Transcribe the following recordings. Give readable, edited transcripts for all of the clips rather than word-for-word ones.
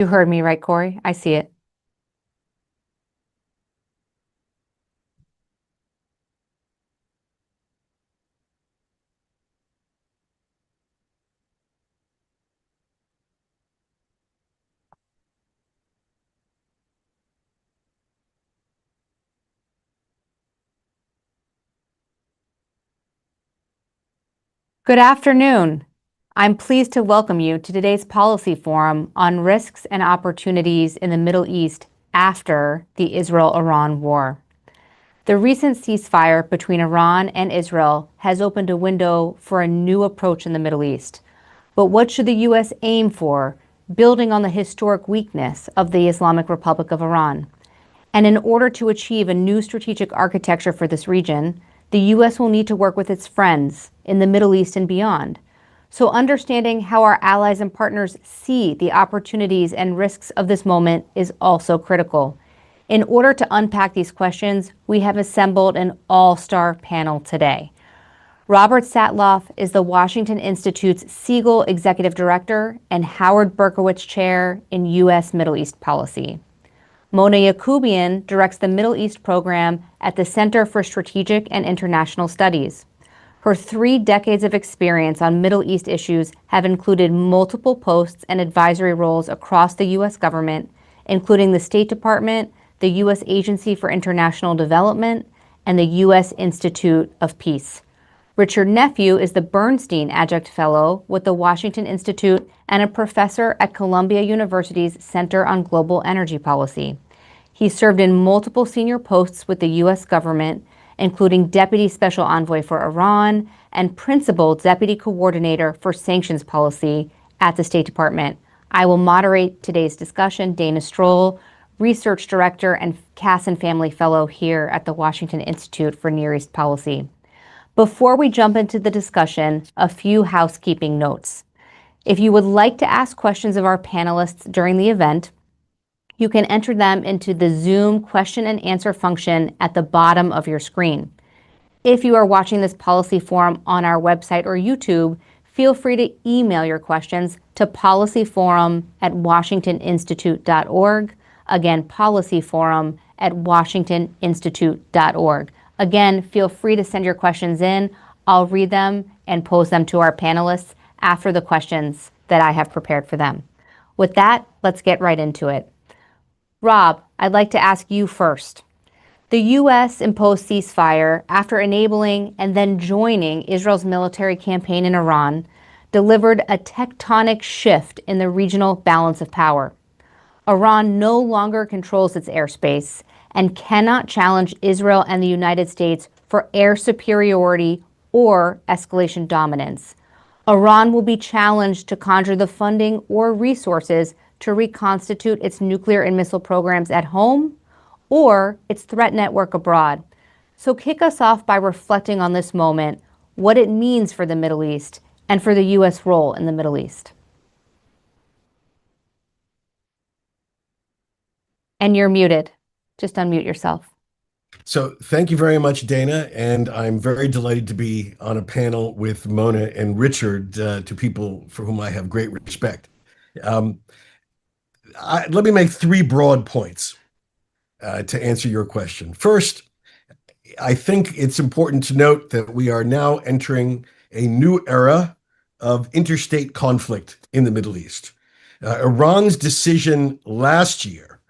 You heard me right, Corey? I see it. Good afternoon. I'm pleased to welcome you to today's Policy Forum on risks and opportunities in the Middle East after the Israel-Iran war. The recent ceasefire between Iran and Israel has opened a window for a new approach in the Middle East. But what should the U.S. aim for, building on the historic weakness of the Islamic Republic of Iran? And in order to achieve a new strategic architecture for this region, the U.S. will need to work with its friends in the Middle East and beyond. So understanding how our allies and partners see the opportunities and risks of this moment is also critical. In order to unpack these questions, we have assembled an all-star panel today. Robert Satloff is the Washington Institute's Siegel Executive Director and Howard Berkowitz Chair in U.S. Middle East Policy. Mona Yacoubian directs the Middle East program at the Center for Strategic and International Studies. Her 3 decades of experience on Middle East issues have included multiple posts and advisory roles across the U.S. government, including the State Department, the U.S. Agency for International Development, and the U.S. Institute of Peace. Richard Nephew is the Bernstein Adjunct Fellow with the Washington Institute and a professor at Columbia University's Center on Global Energy Policy. He served in multiple senior posts with the U.S. government, including Deputy Special Envoy for Iran and Principal Deputy Coordinator for Sanctions Policy at the State Department. I will moderate today's discussion. Dana Stroll, Research Director and Cass and Family Fellow here at the Washington Institute for Near East Policy. Before we jump into the discussion, a few housekeeping notes. If you would like to ask questions of our panelists during the event, you can enter them into the Zoom question and answer function at the bottom of your screen. If you are watching this policy forum on our website or YouTube, feel free to email your questions to policyforum@washingtoninstitute.org. Again, policyforum@washingtoninstitute.org. Again, feel free to send your questions in. I'll read them and pose them to our panelists after the questions that I have prepared for them. With that, let's get right into it. Rob, I'd like to ask you first. The U.S. imposed ceasefire after enabling and then joining Israel's military campaign in Iran, delivered a tectonic shift in the regional balance of power. Iran no longer controls its airspace and cannot challenge Israel and the United States for air superiority or escalation dominance. Iran will be challenged to conjure the funding or resources to reconstitute its nuclear and missile programs at home or its threat network abroad. So kick us off by reflecting on this moment, what it means for the Middle East and for the U.S. role in the Middle East. And you're muted. Just unmute yourself. So thank you very much, Dana, and I'm very delighted to be on a panel with Mona and Richard, two people for whom I have great respect. Let me make 3 broad points to answer your question. First, I think it's important to note that we are now entering a new era of interstate conflict in the Middle East. Iran's decision last year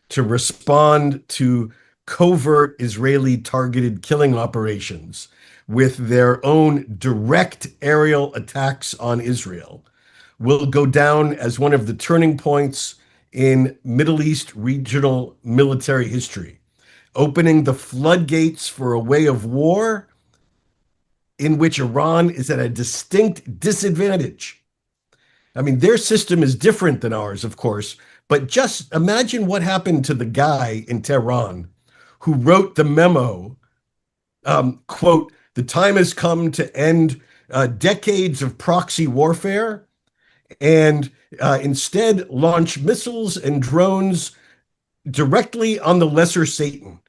to respond to covert Israeli targeted killing operations with their own direct aerial attacks on Israel will go down as one of the turning points in Middle East regional military history, opening the floodgates for a way of war in which Iran is at a distinct disadvantage. I mean, their system is different than ours, of course, but just imagine what happened to the guy in Tehran who wrote the memo, quote, "The time has come to end decades of proxy warfare and instead launch missiles and drones directly on the lesser Satan.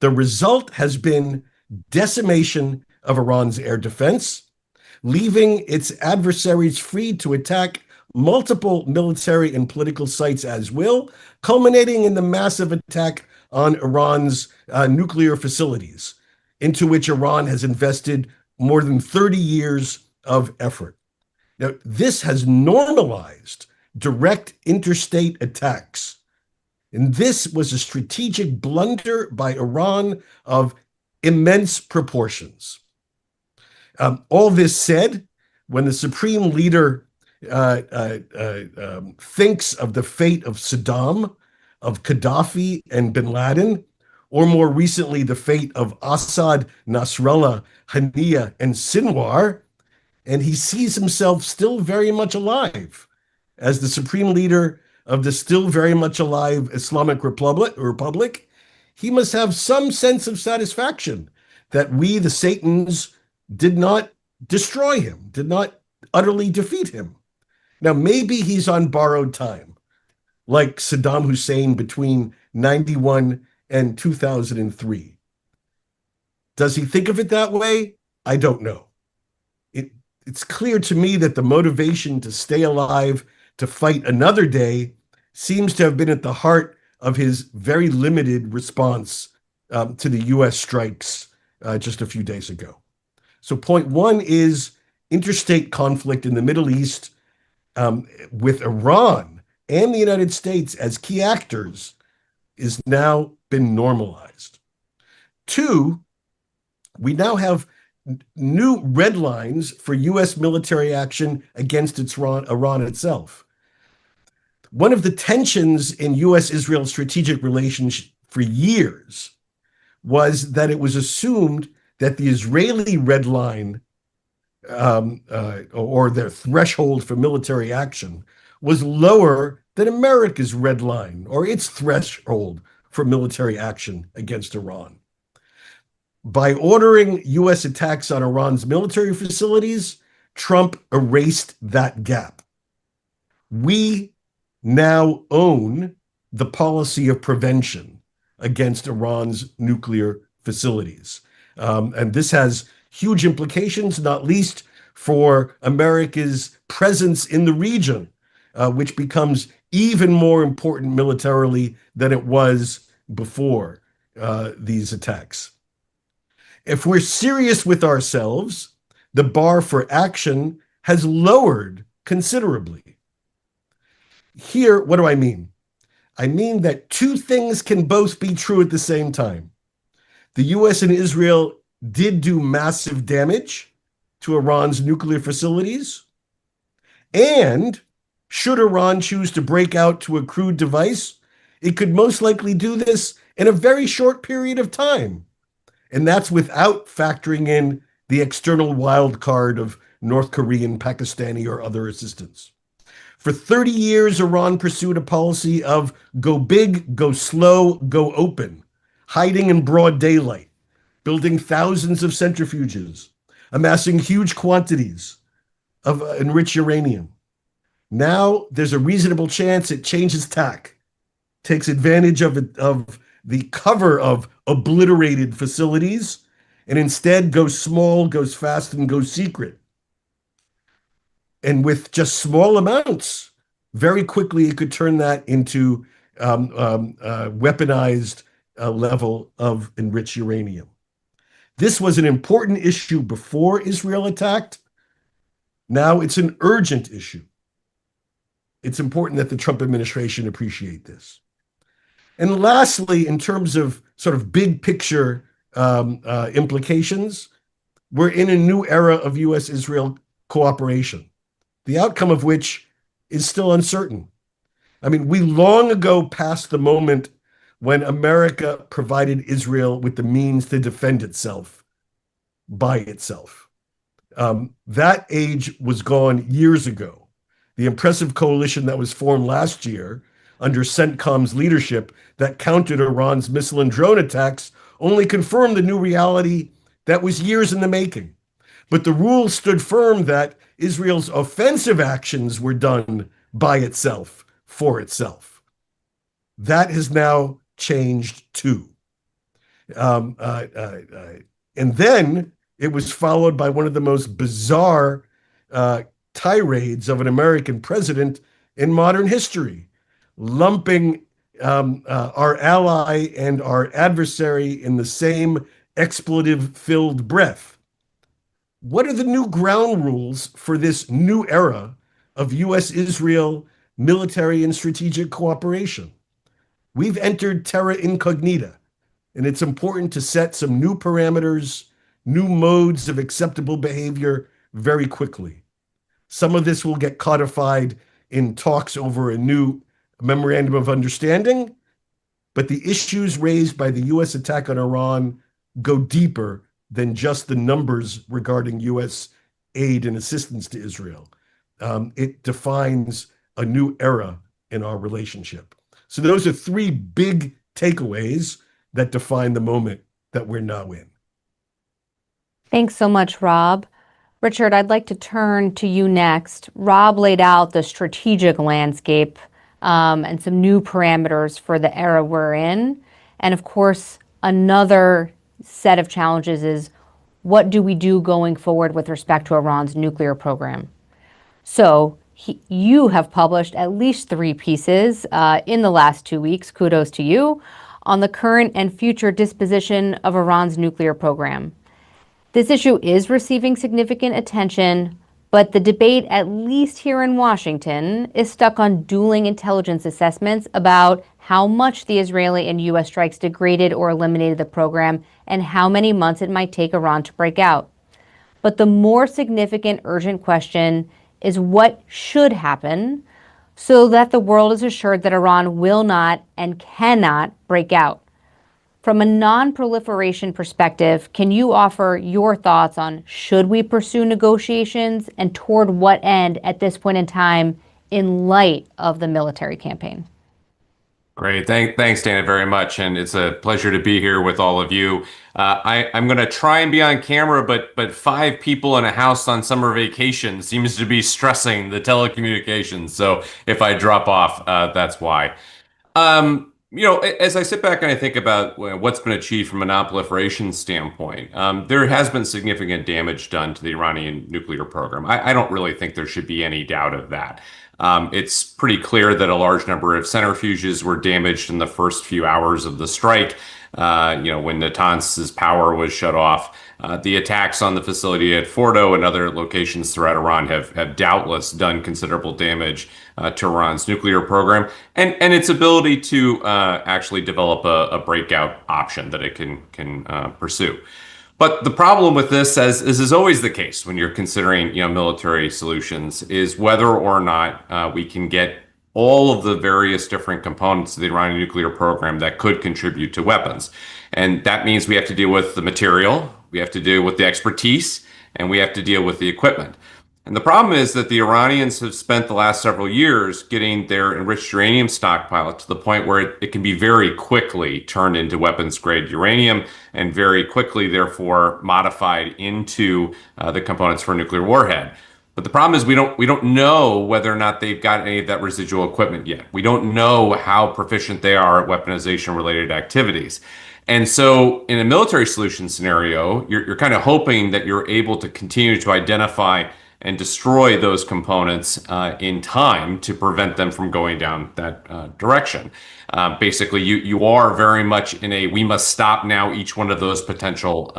The result has been decimation of Iran's air defense, leaving its adversaries free to attack multiple military and political sites as will, culminating in the massive attack on Iran's nuclear facilities, into which Iran has invested more than 30 years of effort. Now, this has normalized direct interstate attacks. And this was a strategic blunder by Iran of immense proportions. All this said, when the supreme leader thinks of the fate of Saddam, of Gaddafi and bin Laden, or more recently, the fate of Assad, Nasrallah, Haniya, and Sinwar, and he sees himself still very much alive as the supreme leader of the still very much alive Islamic Republic, he must have some sense of satisfaction that we, the Satans, did not destroy him, did not utterly defeat him. Now, maybe he's on borrowed time, like Saddam Hussein between 91 and 2003. Does he think of it that way? I don't know. It's clear to me that the motivation to stay alive, to fight another day, seems to have been at the heart of his very limited response to the U.S. strikes just a few days ago. So point one is interstate conflict in the Middle East with Iran and the United States as key actors is now been normalized. Two, we now have new red lines for U.S. military action against Iran itself. One of the tensions in U.S.-Israel strategic relations for years was that it was assumed that the Israeli red line or their threshold for military action was lower than America's red line or its threshold for military action against Iran. By ordering U.S. attacks on Iran's military facilities, Trump erased that gap. We now own the policy of prevention against Iran's nuclear facilities. And this has huge implications, not least for America's presence in the region, which becomes even more important militarily than it was before these attacks. If we're serious with ourselves, the bar for action has lowered considerably. Here, what do I mean? I mean that two things can both be true at the same time. The U.S. and Israel did do massive damage to Iran's nuclear facilities, and should Iran choose to break out to a crude device, it could most likely do this in a very short period of time. And that's without factoring in the external wild card of North Korean, Pakistani, or other assistance. For 30 years, Iran pursued a policy of go big, go slow, go open, hiding in broad daylight, building thousands of centrifuges, amassing huge quantities of enriched uranium. Now there's a reasonable chance it changes tack, takes advantage of the cover of obliterated facilities, and instead goes small, goes fast, and goes secret. And with just small amounts, very quickly it could turn that into weaponized level of enriched uranium. This was an important issue before Israel attacked. Now it's an urgent issue. It's important that the Trump administration appreciate this. And lastly, in terms of sort of big picture implications, we're in a new era of U.S.-Israel cooperation, the outcome of which is still uncertain. I mean, we long ago passed the moment when America provided Israel with the means to defend itself by itself. That age was gone years ago. The impressive coalition that was formed last year under CENTCOM's leadership that countered Iran's missile and drone attacks only confirmed the new reality that was years in the making. But the rules stood firm that Israel's offensive actions were done by itself, for itself. That has now changed too. And then it was followed by one of the most bizarre tirades of an American president in modern history, lumping our ally and our adversary in the same expletive-filled breath. What are the new ground rules for this new era of U.S.-Israel military and strategic cooperation? We've entered terra incognita, and it's important to set some new parameters, new modes of acceptable behavior very quickly. Some of this will get codified in talks over a new memorandum of understanding, but the issues raised by the U.S. attack on Iran go deeper than just the numbers regarding U.S. aid and assistance to Israel. It defines a new era in our relationship. So those are three big takeaways that define the moment that we're now in. Thanks so much, Rob. Richard, I'd like to turn to you next. Rob laid out the strategic landscape and some new parameters for the era we're in. And of course, another set of challenges is what do we do going forward with respect to Iran's nuclear program? So you have published at least 3 pieces in the last 2 weeks, kudos to you, on the current and future disposition of Iran's nuclear program. This issue is receiving significant attention, but the debate, at least here in Washington, is stuck on dueling intelligence assessments about how much the Israeli and U.S. strikes degraded or eliminated the program and how many months it might take Iran to break out. But the more significant, urgent question is what should happen so that the world is assured that Iran will not and cannot break out. From a non-proliferation perspective, can you offer your thoughts on should we pursue negotiations and toward what end at this point in time in light of the military campaign? Great. Thanks, Dana, very much. And it's a pleasure to be here with all of you. I'm going to try and be on camera, but 5 people in a house on summer vacation seems to be stressing the telecommunications. So if I drop off, that's why. As I sit back and I think about what's been achieved from a non-proliferation standpoint, there has been significant damage done to the Iranian nuclear program. I don't really think there should be any doubt of that. It's pretty clear that a large number of centrifuges were damaged in the first few hours of the strike, when Natanz's power was shut off. The attacks on the facility at Fordo and other locations throughout Iran have doubtless done considerable damage to Iran's nuclear program and its ability to actually develop a breakout option that it can pursue. But the problem with this, as is always the case when you're considering military solutions, is whether or not we can get all of the various different components of the Iranian nuclear program that could contribute to weapons. And that means we have to deal with the material, we have to deal with the expertise, and we have to deal with the equipment. And the problem is that the Iranians have spent the last several years getting their enriched uranium stockpile to the point where it can be very quickly turned into weapons-grade uranium and very quickly, therefore, modified into the components for a nuclear warhead. But the problem is we don't know whether or not they've got any of that residual equipment yet. We don't know how proficient they are at weaponization-related activities. And so in a military solution scenario, you're kind of hoping that you're able to continue to identify and destroy those components in time to prevent them from going down that direction. Basically, you are very much in a we must stop now each one of those potential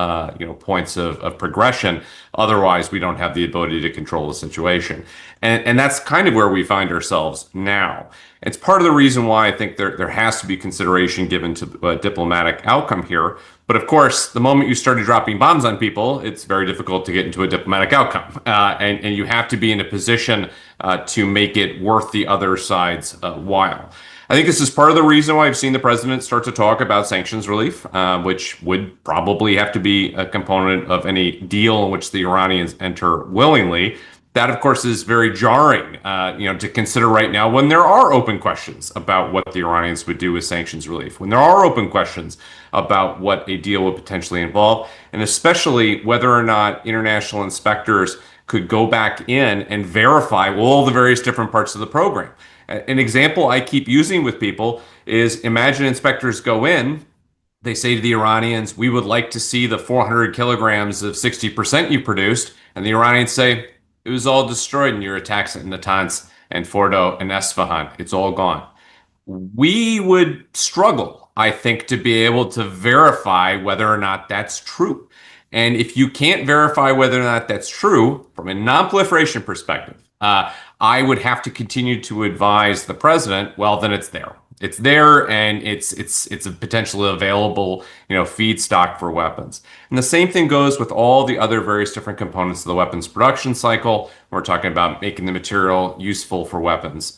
points of progression. Otherwise, we don't have the ability to control the situation. And that's kind of where we find ourselves now. It's part of the reason why I think there has to be consideration given to a diplomatic outcome here. But of course, the moment you started dropping bombs on people, it's very difficult to get into a diplomatic outcome. And you have to be in a position to make it worth the other side's while. I think this is part of the reason why I've seen the president start to talk about sanctions relief, which would probably have to be a component of any deal in which the Iranians enter willingly. That, of course, is very jarring, to consider right now when there are open questions about what the Iranians would do with sanctions relief, when there are open questions about what a deal would potentially involve, and especially whether or not international inspectors could go back in and verify all the various different parts of the program. An example I keep using with people is imagine inspectors go in, they say to the Iranians, we would like to see the 400 kilograms of 60% you produced, and the Iranians say, It was all destroyed in your attacks at Natanz and Fordo and Esfahan. It's all gone. We would struggle, I think, to be able to verify whether or not that's true. And if you can't verify whether or not that's true from a non-proliferation perspective, I would have to continue to advise the president, well, then it's there. It's there, and it's a potentially available, feedstock for weapons. And the same thing goes with all the other various different components of the weapons production cycle. We're talking about making the material useful for weapons,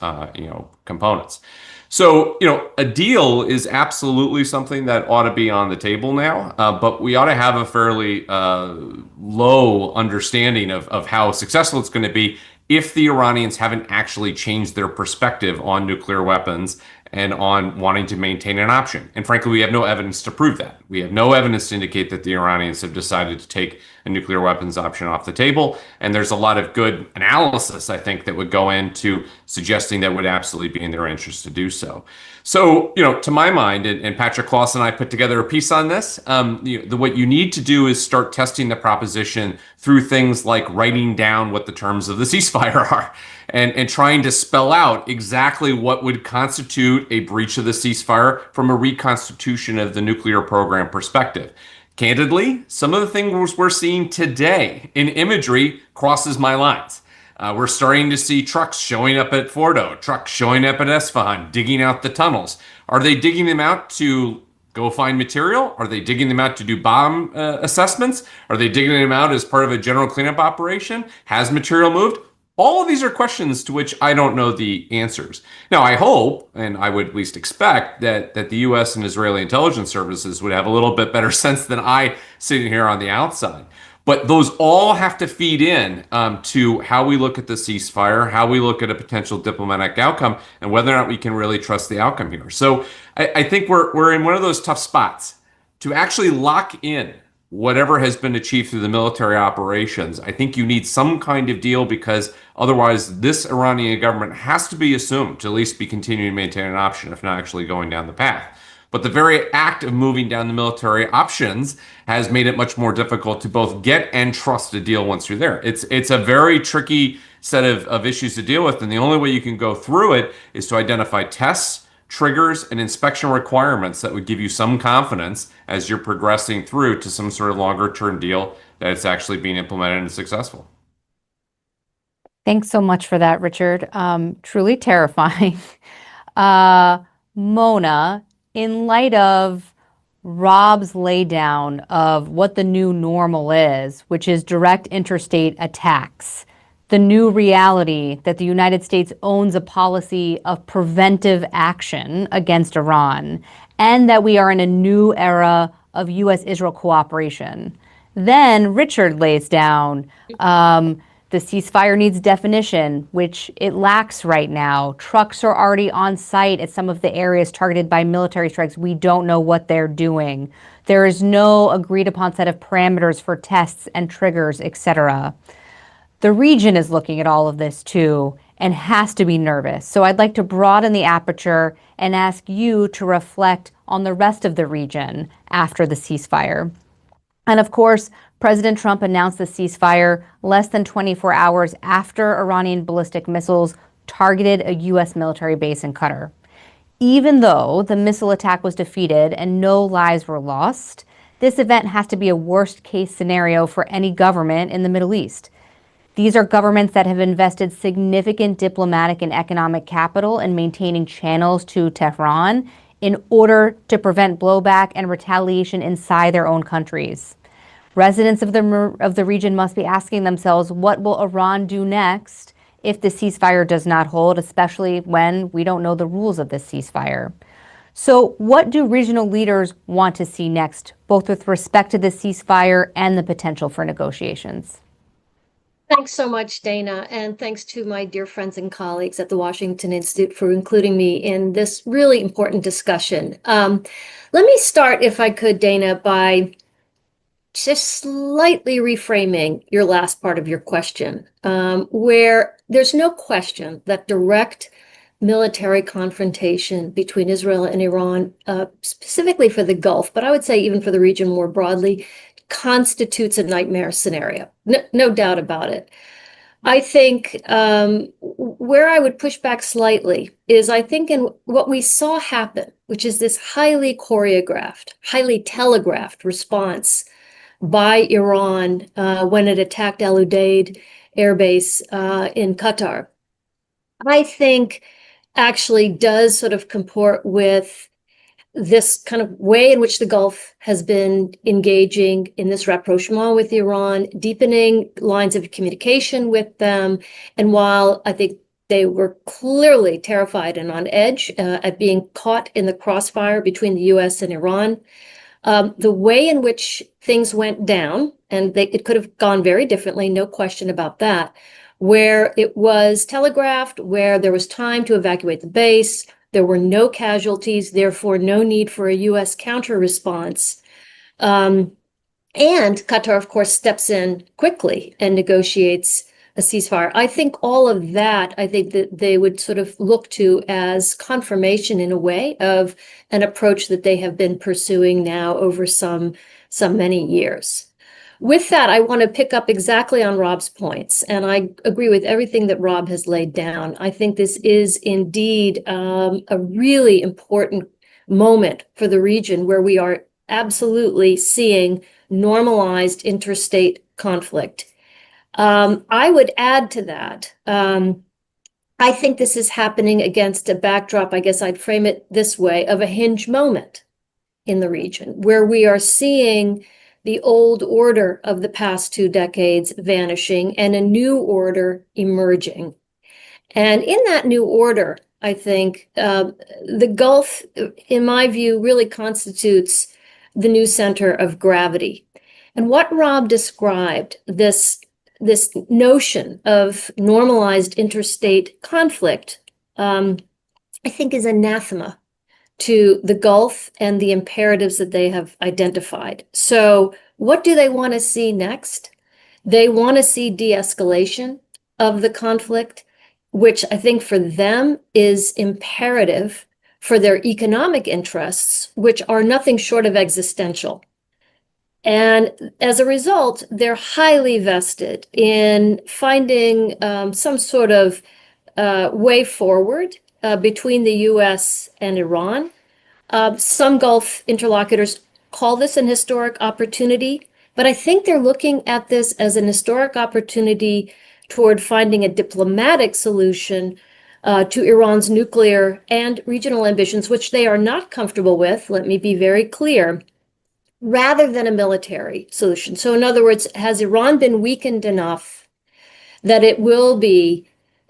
components. So, a deal is absolutely something that ought to be on the table now, but we ought to have a fairly low understanding of how successful it's going to be if the Iranians haven't actually changed their perspective on nuclear weapons and on wanting to maintain an option. And frankly, we have no evidence to prove that. We have no evidence to indicate that the Iranians have decided to take a nuclear weapons option off the table. And there's a lot of good analysis, I think, that would go into suggesting that would absolutely be in their interest to do so. So, to my mind, and Patrick Claus and I put together a piece on this, what you need to do is start testing the proposition through things like writing down what the terms of the ceasefire are and trying to spell out exactly what would constitute a breach of the ceasefire from a reconstitution of the nuclear program perspective. Candidly, some of the things we're seeing today in imagery crosses my lines. We're starting to see trucks showing up at Fordo, trucks showing up at Esfahan, digging out the tunnels. Are they digging them out to go find material? Are they digging them out to do bomb assessments? Are they digging them out as part of a general cleanup operation? Has material moved? All of these are questions to which I don't know the answers. Now, I hope, and I would at least expect, that the U.S. and Israeli intelligence services would have a little bit better sense than I sitting here on the outside. But those all have to feed in to how we look at the ceasefire, how we look at a potential diplomatic outcome, and whether or not we can really trust the outcome here. So I think we're in one of those tough spots to actually lock in whatever has been achieved through the military operations. I think you need some kind of deal, because otherwise this Iranian government has to be assumed to at least be continuing to maintain an option, if not actually going down the path. But the very act of moving down the military options has made it much more difficult to both get and trust a deal once you're there. It's a very tricky set of issues to deal with, and the only way you can go through it is to identify tests, triggers, and inspection requirements that would give you some confidence as you're progressing through to some sort of longer-term deal that it's actually being implemented and successful. Thanks so much for that, Richard. Truly terrifying. Mona, in light of Rob's laydown of what the new normal is, which is direct interstate attacks, the new reality that the United States owns a policy of preventive action against Iran, and that we are in a new era of U.S.-Israel cooperation. Then Richard lays down the ceasefire needs definition, which it lacks right now. Trucks are already on site at some of the areas targeted by military strikes. We don't know what they're doing. There is no agreed upon set of parameters for tests and triggers, etc. The region is looking at all of this too and has to be nervous. So I'd like to broaden the aperture and ask you to reflect on the rest of the region after the ceasefire. And of course, President Trump announced the ceasefire less than 24 hours after Iranian ballistic missiles targeted a U.S. military base in Qatar. Even though the missile attack was defeated and no lives were lost, this event has to be a worst-case scenario for any government in the Middle East. These are governments that have invested significant diplomatic and economic capital in maintaining channels to Tehran in order to prevent blowback and retaliation inside their own countries. Residents of the region must be asking themselves, what will Iran do next if the ceasefire does not hold, especially when we don't know the rules of this ceasefire? So what do regional leaders want to see next, both with respect to the ceasefire and the potential for negotiations? Thanks so much, Dana, and thanks to my dear friends and colleagues at the Washington Institute for including me in this really important discussion. Let me start, if I could, Dana, by just slightly reframing your last part of your question, where there's no question that direct military confrontation between Israel and Iran, specifically for the Gulf, but I would say even for the region more broadly, constitutes a nightmare scenario. No doubt about it. I think where I would push back slightly is I think in what we saw happen, which is this highly choreographed, highly telegraphed response by Iran when it attacked Al Udeid Air Base in Qatar, I think actually does sort of comport with this kind of way in which the Gulf has been engaging in this rapprochement with Iran, deepening lines of communication with them. And while I think they were clearly terrified and on edge at being caught in the crossfire between the US and Iran, the way in which things went down, and it could have gone very differently, no question about that, where it was telegraphed, where there was time to evacuate the base, there were no casualties, therefore no need for a US counter response. And Qatar, of course, steps in quickly and negotiates a ceasefire. I think all of that, I think that they would sort of look to as confirmation in a way of an approach that they have been pursuing now over some many years. With that, I want to pick up exactly on Rob's points, and I agree with everything that Rob has laid down. I think this is indeed a really important moment for the region where we are absolutely seeing normalized interstate conflict. I would add to that, I think this is happening against a backdrop, I guess I'd frame it this way, of a hinge moment in the region, where we are seeing the old order of the past 2 decades vanishing and a new order emerging. And in that new order, I think the Gulf, in my view, really constitutes the new center of gravity. And what Rob described, this notion of normalized interstate conflict, I think is anathema to the Gulf and the imperatives that they have identified. So what do they want to see next? They want to see de-escalation of the conflict, which I think for them is imperative for their economic interests, which are nothing short of existential. And as a result, they're highly vested in finding some sort of way forward between the US and Iran. Some Gulf interlocutors call this an historic opportunity, but I think they're looking at this as an historic opportunity toward finding a diplomatic solution to Iran's nuclear and regional ambitions, which they are not comfortable with, let me be very clear, rather than a military solution. So in other words, has Iran been weakened enough that it will be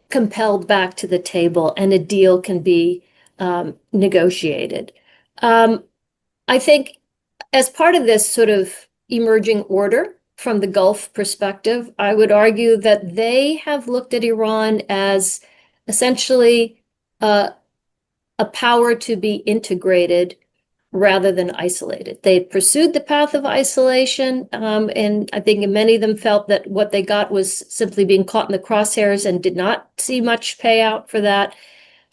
compelled back to the table and a deal can be negotiated? I think as part of this sort of emerging order from the Gulf perspective, I would argue that they have looked at Iran as essentially a power to be integrated rather than isolated. They pursued the path of isolation, and I think many of them felt that what they got was simply being caught in the crosshairs and did not see much payout for that.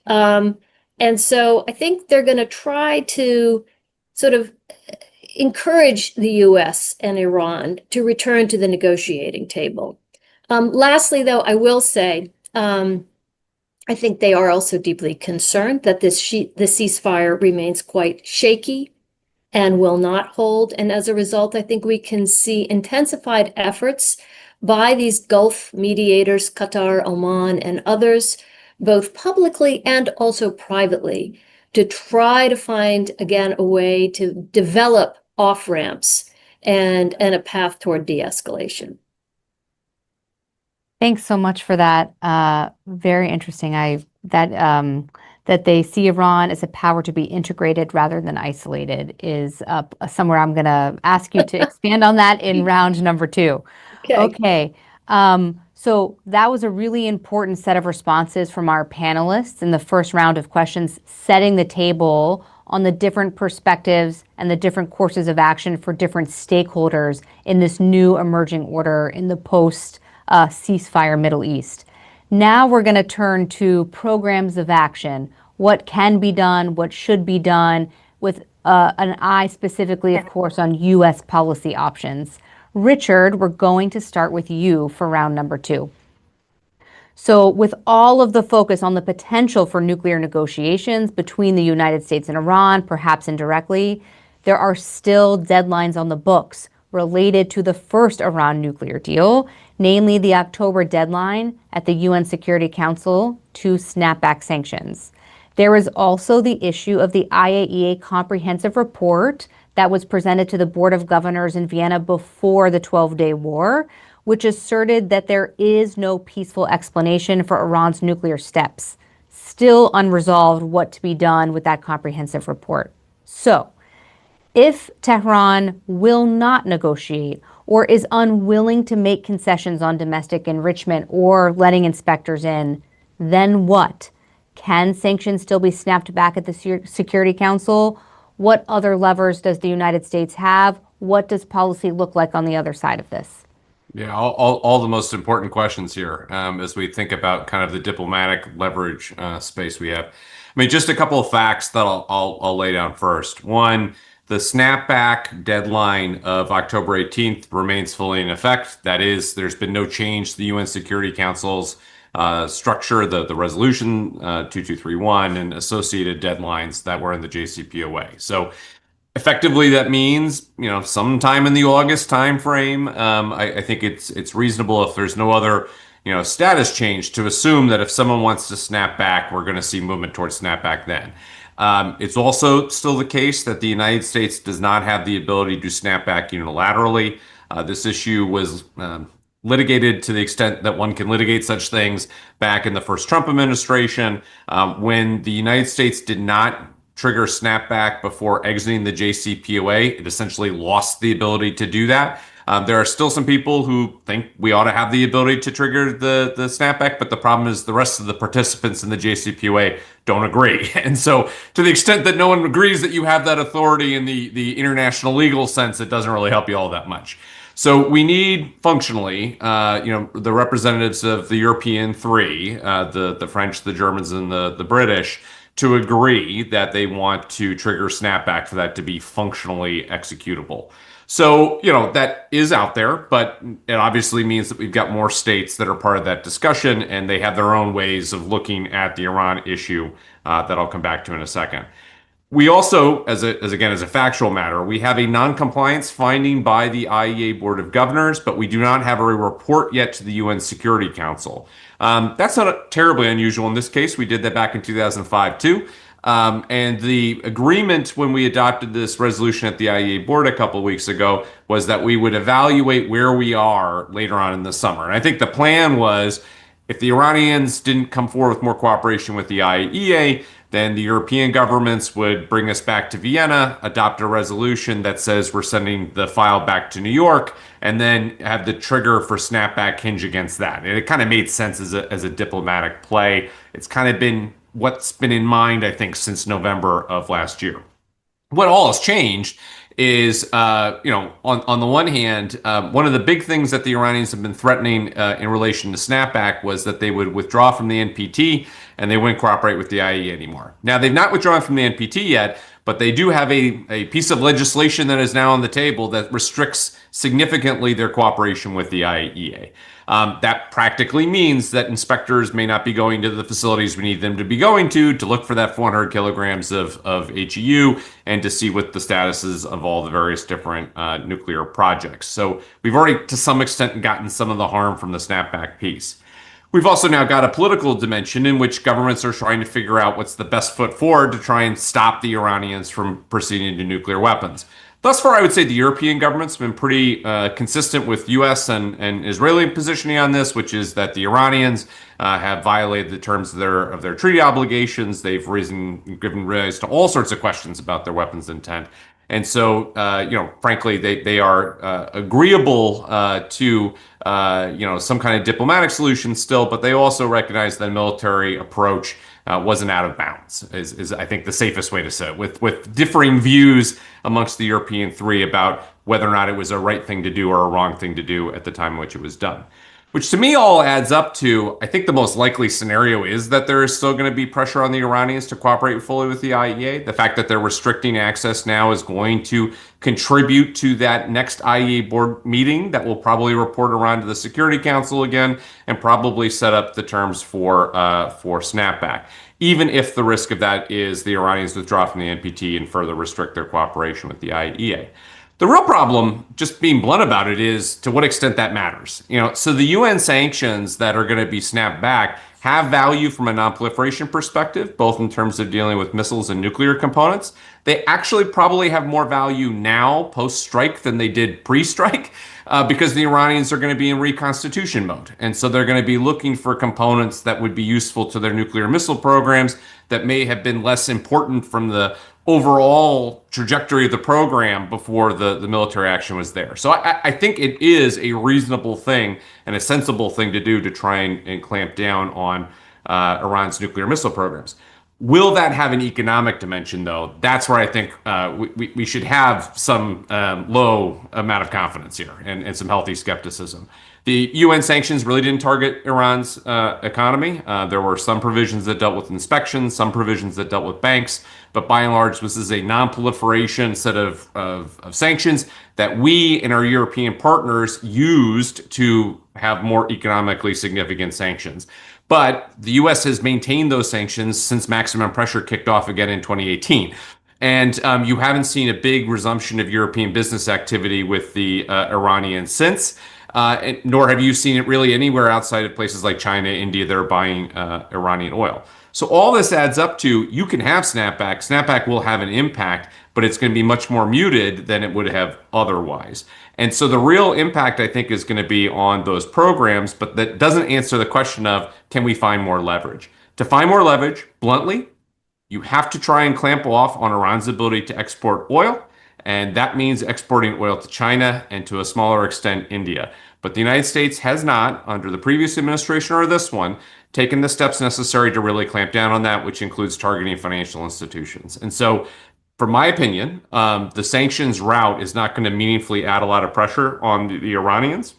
And so I think they're going to try to sort of encourage the US and Iran to return to the negotiating table. Lastly, though, I will say, I think they are also deeply concerned that the ceasefire remains quite shaky and will not hold. And as a result, I think we can see intensified efforts by these Gulf mediators, Qatar, Oman, and others, both publicly and also privately, to try to find, again, a way to develop off-ramps and a path toward de-escalation. Thanks so much for that. Very interesting. That they see Iran as a power to be integrated rather than isolated is somewhere I'm going to ask you to expand on that in round number 2. Okay. So that was a really important set of responses from our panelists in the first round of questions, setting the table on the different perspectives and the different courses of action for different stakeholders in this new emerging order in the post-ceasefire Middle East. Now we're going to turn to programs of action. What can be done, what should be done, with an eye specifically, of course, on U.S. policy options. Richard, we're going to start with you for round number 2. So with all of the focus on the potential for nuclear negotiations between the United States and Iran, perhaps indirectly, there are still deadlines on the books related to the first Iran nuclear deal, namely the October deadline at the UN Security Council to snap back sanctions. There is also the issue of the IAEA comprehensive report that was presented to the Board of Governors in Vienna before the 12-day war, which asserted that there is no peaceful explanation for Iran's nuclear steps. Still unresolved what to be done with that comprehensive report. So, if Tehran will not negotiate or is unwilling to make concessions on domestic enrichment or letting inspectors in, then what? Can sanctions still be snapped back at the Security Council? What other levers does the United States have? What does policy look like on the other side of this? Yeah, all the most important questions here as we think about kind of the diplomatic leverage space we have. I mean, just a couple of facts that I'll lay down first. One, the snapback deadline of October 18th remains fully in effect. That is, there's been no change to the UN Security Council's structure, the resolution 2231 and associated deadlines that were in the JCPOA. So effectively, that means, sometime in the August timeframe. I think it's reasonable, if there's no other, status change, to assume that if someone wants to snap back, we're going to see movement towards snapback then. It's also still the case that the United States does not have the ability to snap back unilaterally. This issue was litigated to the extent that one can litigate such things back in the first Trump administration, when the United States did not trigger snapback before exiting the JCPOA. It essentially lost the ability to do that. There are still some people who think we ought to have the ability to trigger the snapback, but the problem is the rest of the participants in the JCPOA don't agree. And so to the extent that no one agrees that you have that authority in the international legal sense, it doesn't really help you all that much. So we need functionally, the representatives of the European three, the French, the Germans, and the British, to agree that they want to trigger snapback for that to be functionally executable. So, that is out there, but it obviously means that we've got more states that are part of that discussion, and they have their own ways of looking at the Iran issue that I'll come back to in a second. We also, as a factual matter, we have a non-compliance finding by the IAEA Board of Governors, but we do not have a report yet to the UN Security Council. That's not terribly unusual in this case. We did that back in 2005 too. And the agreement when we adopted this resolution at the IAEA board a couple of weeks ago was that we would evaluate where we are later on in the summer. And I think the plan was, if the Iranians didn't come forward with more cooperation with the IAEA, then the European governments would bring us back to Vienna, adopt a resolution that says we're sending the file back to New York, and then have the trigger for snapback hinge against that. And it kind of made sense as a diplomatic play. It's kind of been what's been in mind, I think, since November of last year. What all has changed is, on the one hand, one of the big things that the Iranians have been threatening in relation to snapback was that they would withdraw from the NPT and they wouldn't cooperate with the IAEA anymore. Now, they've not withdrawn from the NPT yet, but they do have a piece of legislation that is now on the table that restricts significantly their cooperation with the IAEA. That practically means that inspectors may not be going to the facilities we need them to be going to look for that 400 kilograms of HEU and to see what the status is of all the various different nuclear projects. So we've already, to some extent, gotten some of the harm from the snapback piece. We've also now got a political dimension in which governments are trying to figure out what's the best foot forward to try and stop the Iranians from proceeding to nuclear weapons. Thus far, I would say the European government's been pretty consistent with U.S. and Israeli positioning on this, which is that the Iranians have violated the terms of their treaty obligations. They've given rise to all sorts of questions about their weapons intent. And so, frankly, they are agreeable to, some kind of diplomatic solution still, but they also recognize that a military approach wasn't out of bounds, is I think the safest way to say it, with differing views amongst the European three about whether or not it was a right thing to do or a wrong thing to do at the time in which it was done. Which to me all adds up to, I think the most likely scenario is that there is still going to be pressure on the Iranians to cooperate fully with the IEA. The fact that they're restricting access now is going to contribute to that next IEA board meeting that will probably report around to the Security Council again and probably set up the terms for snapback, even if the risk of that is the Iranians withdraw from the NPT and further restrict their cooperation with the IEA. The real problem, just being blunt about it, is to what extent that matters. So the UN sanctions that are going to be snapped back have value from a non-proliferation perspective, both in terms of dealing with missiles and nuclear components. They actually probably have more value now post-strike than they did pre-strike because the Iranians are going to be in reconstitution mode. And so they're going to be looking for components that would be useful to their nuclear missile programs that may have been less important from the overall trajectory of the program before the military action was there. So I think it is a reasonable thing and a sensible thing to do to try and clamp down on Iran's nuclear missile programs. Will that have an economic dimension, though? That's where I think we should have some low amount of confidence here and some healthy skepticism. The UN sanctions really didn't target Iran's economy. There were some provisions that dealt with inspections, some provisions that dealt with banks, but by and large, this is a non-proliferation set of sanctions that we and our European partners used to have more economically significant sanctions. But the U.S. has maintained those sanctions since maximum pressure kicked off again in 2018. And you haven't seen a big resumption of European business activity with the Iranians since. Nor have you seen it really anywhere outside of places like China, India that are buying Iranian oil. So all this adds up to you can have snapback. Snapback will have an impact, but it's going to be much more muted than it would have otherwise. And so the real impact, I think, is going to be on those programs, but that doesn't answer the question of can we find more leverage? To find more leverage, bluntly, you have to try and clamp off on Iran's ability to export oil. And that means exporting oil to China and to a smaller extent, India. But the United States has not, under the previous administration or this one, taken the steps necessary to really clamp down on that, which includes targeting financial institutions. And so, from my opinion, the sanctions route is not going to meaningfully add a lot of pressure on the Iranians,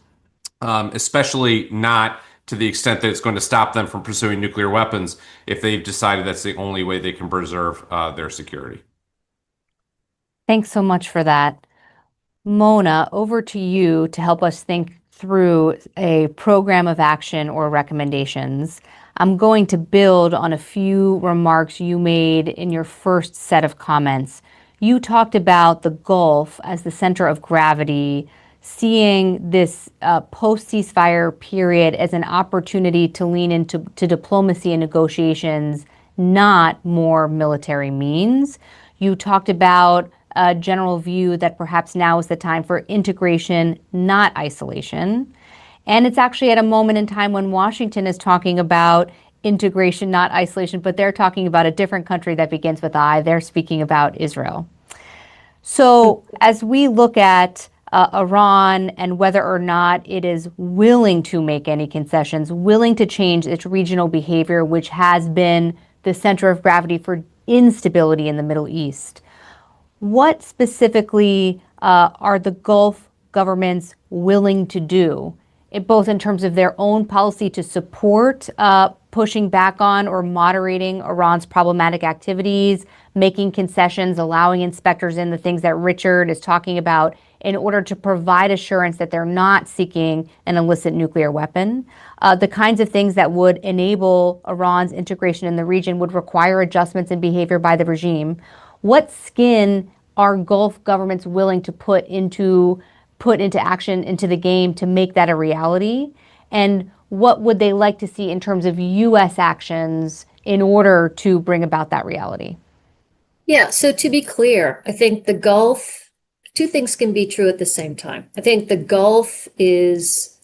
especially not to the extent that it's going to stop them from pursuing nuclear weapons if they've decided that's the only way they can preserve their security. Thanks so much for that. Mona, over to you to help us think through a program of action or recommendations. I'm going to build on a few remarks you made in your first set of comments. You talked about the Gulf as the center of gravity, seeing this post-ceasefire period as an opportunity to lean into diplomacy and negotiations, not more military means. You talked about a general view that perhaps now is the time for integration, not isolation. And it's actually at a moment in time when Washington is talking about integration, not isolation, but they're talking about a different country that begins with I. They're speaking about Israel. So as we look at Iran and whether or not it is willing to make any concessions, willing to change its regional behavior, which has been the center of gravity for instability in the Middle East, what specifically are the Gulf governments willing to do, both in terms of their own policy to support pushing back on or moderating Iran's problematic activities, making concessions, allowing inspectors in, the things that Richard is talking about, in order to provide assurance that they're not seeking an illicit nuclear weapon? The kinds of things that would enable Iran's integration in the region would require adjustments in behavior by the regime. What skin are Gulf governments willing to put into action, into the game, to make that a reality? And what would they like to see in terms of U.S. actions in order to bring about that reality? Yeah, so to be clear, I think the Gulf, two things can be true at the same time. I think the Gulf is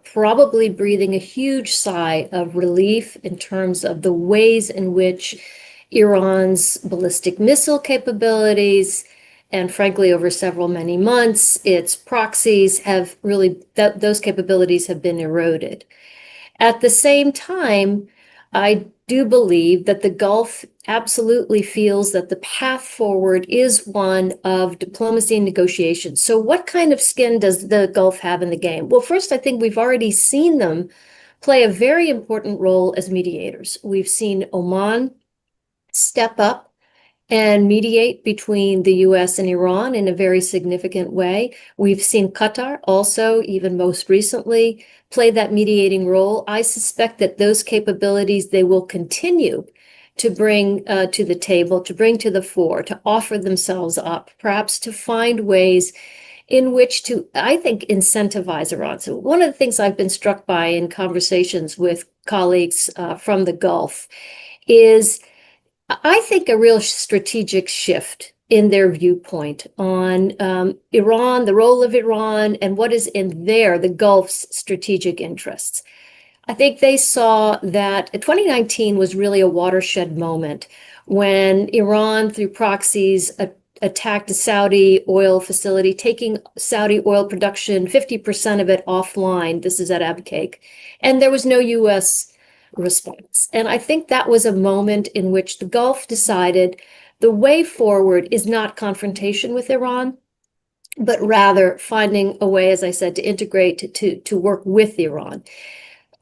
probably breathing a huge sigh of relief in terms of the ways in which Iran's ballistic missile capabilities, and frankly, over many months, its proxies have really, those capabilities have been eroded. At the same time, I do believe that the Gulf absolutely feels that the path forward is one of diplomacy and negotiation. So what kind of skin does the Gulf have in the game? Well, first, I think we've already seen them play a very important role as mediators. We've seen Oman step up and mediate between the US and Iran in a very significant way. We've seen Qatar also, even most recently, play that mediating role. I suspect that those capabilities they will continue to bring to the table, to bring to the fore, to offer themselves up, perhaps to find ways in which to, I think, incentivize Iran. So one of the things I've been struck by in conversations with colleagues from the Gulf is, I think, a real strategic shift in their viewpoint on Iran, the role of Iran, and what is in the Gulf's strategic interests. I think they saw that 2019 was really a watershed moment when Iran, through proxies, attacked a Saudi oil facility, taking Saudi oil production, 50% of it offline. This is at Abqaiq. And there was no U.S. response. And I think that was a moment in which the Gulf decided the way forward is not confrontation with Iran, but rather finding a way, as I said, to integrate, to work with Iran.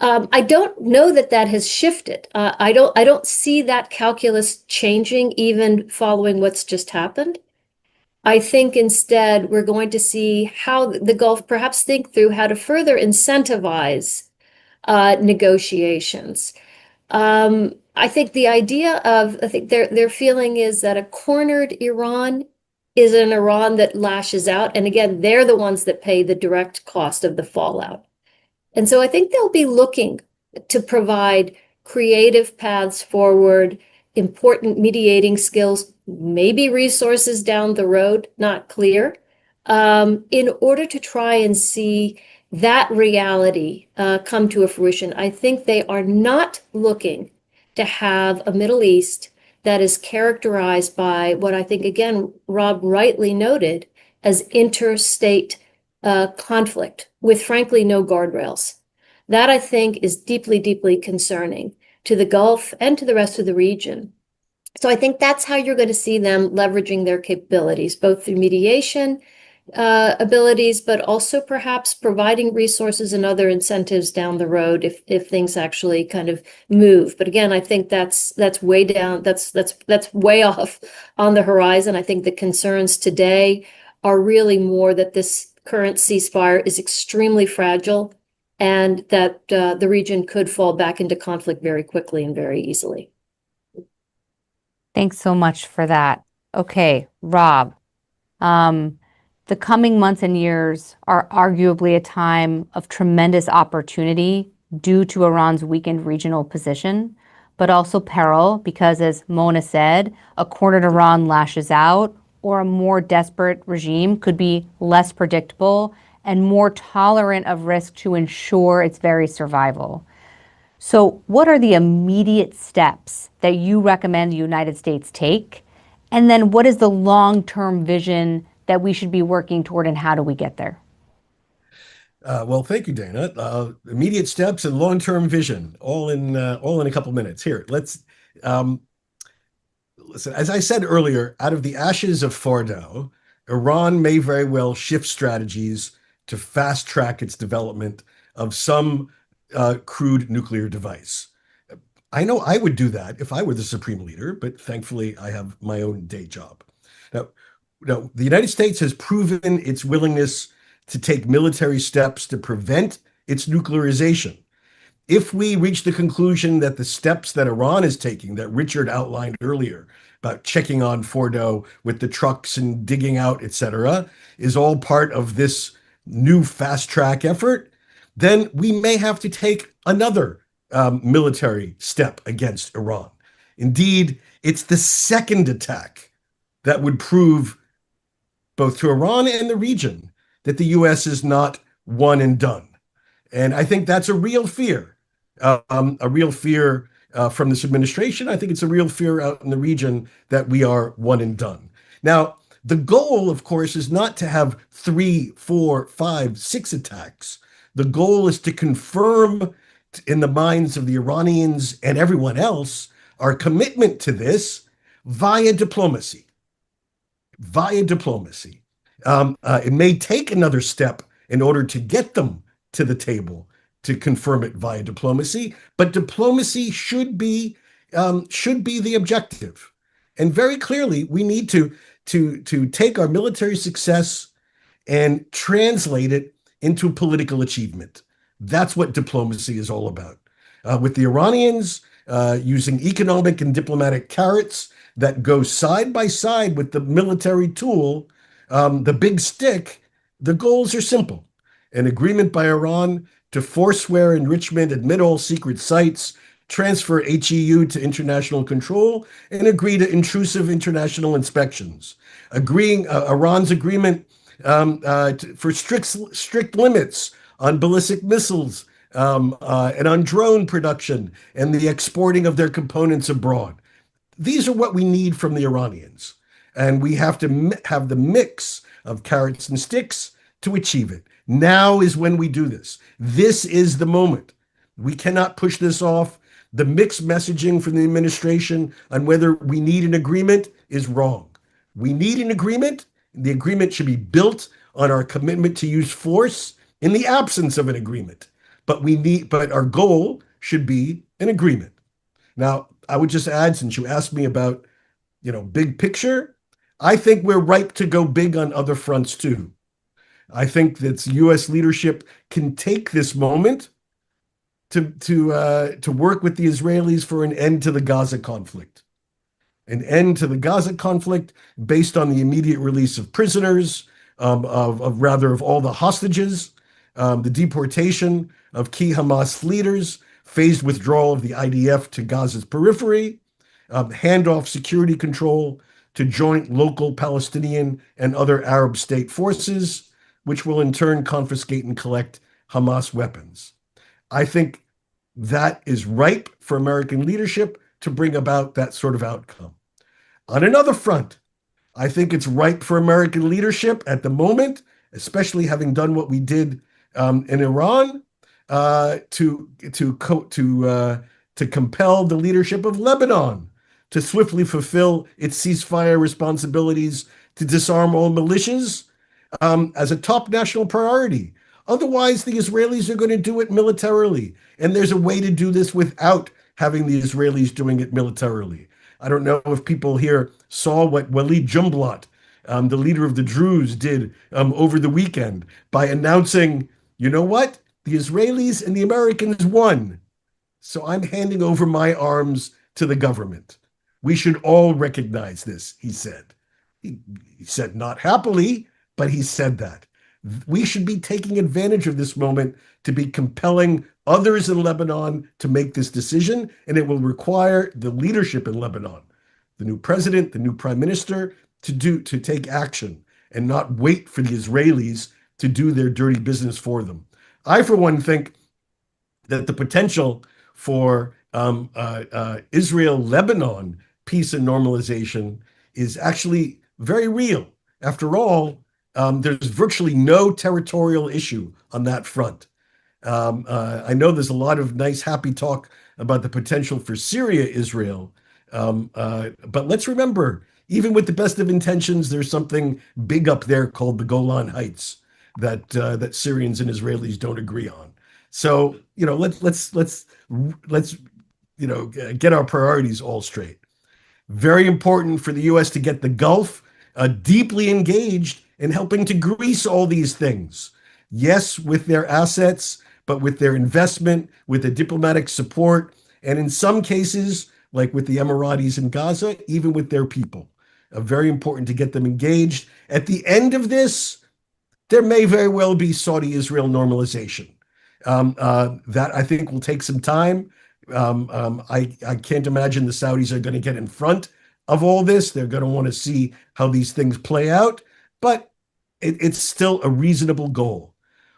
I don't know that that has shifted. I don't see that calculus changing even following what's just happened. I think instead we're going to see how the Gulf perhaps think through how to further incentivize negotiations. I think the idea of, I think their feeling is that a cornered Iran is an Iran that lashes out. And again, they're the ones that pay the direct cost of the fallout. And so I think they'll be looking to provide creative paths forward, important mediating skills, maybe resources down the road, not clear, in order to try and see that reality come to a fruition. I think they are not looking to have a Middle East that is characterized by what I think, again, Rob rightly noted, as interstate conflict with, frankly, no guardrails. That, I think, is deeply, deeply concerning to the Gulf and to the rest of the region. So I think that's how you're going to see them leveraging their capabilities, both through mediation abilities, but also perhaps providing resources and other incentives down the road if things actually kind of move. But again, I think that's way down, that's way off on the horizon. I think the concerns today are really more that this current ceasefire is extremely fragile and that the region could fall back into conflict very quickly and very easily. Thanks so much for that. Okay, Rob, the coming months and years are arguably a time of tremendous opportunity due to Iran's weakened regional position, but also peril because, as Mona said, a cornered Iran lashes out, or a more desperate regime could be less predictable and more tolerant of risk to ensure its very survival. So what are the immediate steps that you recommend the United States take? And then what is the long-term vision that we should be working toward, and how do we get there? Well, thank you, Dana. Immediate steps and long-term vision, all in a couple minutes. Here, let's listen. As I said earlier, out of the ashes of Fordo, Iran may very well shift strategies to fast track its development of some crude nuclear device. I know I would do that if I were the supreme leader, but thankfully I have my own day job. Now, the United States has proven its willingness to take military steps to prevent its nuclearization. If we reach the conclusion that the steps that Iran is taking, that Richard outlined earlier, about checking on Fordo with the trucks and digging out, etc., is all part of this new fast track effort, then we may have to take another military step against Iran. Indeed, it's the second attack that would prove both to Iran and the region that the U.S. is not one and done. And I think that's a real fear from this administration. I think it's a real fear out in the region that we are one and done. Now, the goal, of course, is not to have 3, 4, 5, 6 attacks. The goal is to confirm in the minds of the Iranians and everyone else our commitment to this via diplomacy. Via diplomacy. It may take another step in order to get them to the table to confirm it via diplomacy, but diplomacy should be the objective. And very clearly, we need to take our military success and translate it into political achievement. That's what diplomacy is all about. With the Iranians, using economic and diplomatic carrots that go side by side with the military tool, the big stick, the goals are simple. An agreement by Iran to forswear enrichment, admit all secret sites, transfer HEU to international control, and agree to intrusive international inspections. Iran's agreement for strict limits on ballistic missiles and on drone production and the exporting of their components abroad. These are what we need from the Iranians. And we have to have the mix of carrots and sticks to achieve it. Now is when we do this. This is the moment. We cannot push this off. The mixed messaging from the administration on whether we need an agreement is wrong. We need an agreement. The agreement should be built on our commitment to use force in the absence of an agreement. But our goal should be an agreement. Now, I would just add, since you asked me about, big picture, I think we're ripe to go big on other fronts too. I think that U.S. leadership can take this moment to work with the Israelis for an end to the Gaza conflict. An end to the Gaza conflict based on the immediate release of prisoners, of all the hostages, the deportation of key Hamas leaders, phased withdrawal of the IDF to Gaza's periphery, handoff security control to joint local Palestinian and other Arab state forces, which will in turn confiscate and collect Hamas weapons. I think that is ripe for American leadership to bring about that sort of outcome. On another front, I think it's ripe for American leadership at the moment, especially having done what we did in Iran, to compel the leadership of Lebanon to swiftly fulfill its ceasefire responsibilities to disarm all militias as a top national priority. Otherwise, the Israelis are going to do it militarily. And there's a way to do this without having the Israelis doing it militarily. I don't know if people here saw what Walid Jumblat, the leader of the Druze, did over the weekend by announcing, you know what? The Israelis and the Americans won. So I'm handing over my arms to the government. We should all recognize this, he said. He said not happily, but he said that. We should be taking advantage of this moment to be compelling others in Lebanon to make this decision, and it will require the leadership in Lebanon, the new president, the new prime minister, to take action and not wait for the Israelis to do their dirty business for them. I, for one, think that the potential for Israel-Lebanon peace and normalization is actually very real. After all, there's virtually no territorial issue on that front. I know there's a lot of nice, happy talk about the potential for Syria-Israel, but let's remember, even with the best of intentions, there's something big up there called the Golan Heights that Syrians and Israelis don't agree on. So, let's get our priorities all straight. Very important for the U.S. to get the Gulf deeply engaged in helping to grease all these things. Yes, with their assets, but with their investment, with the diplomatic support, and in some cases, like with the Emiratis in Gaza, even with their people. Very important to get them engaged. At the end of this, there may very well be Saudi-Israel normalization. That I think will take some time. I can't imagine the Saudis are going to get in front of all this. They're going to want to see how these things play out, but it's still a reasonable goal.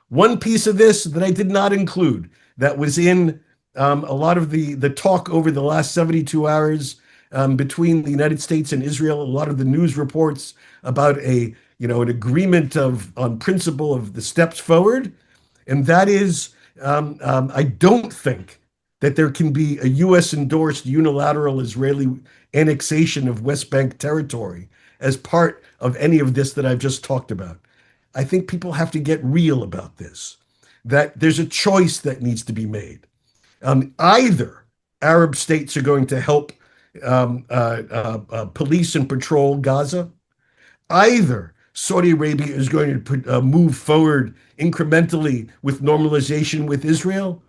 One piece of this that I did not include that was in a lot of the talk over the last 72 hours between the United States and Israel, a lot of the news reports about an agreement on principle of the steps forward, and that is I don't think that there can be a U.S.-endorsed unilateral Israeli annexation of West Bank territory as part of any of this that I've just talked about. I think people have to get real about this, that there's a choice that needs to be made. Either Arab states are going to help police and patrol Gaza, either Saudi Arabia is going to move forward incrementally with normalization with Israel,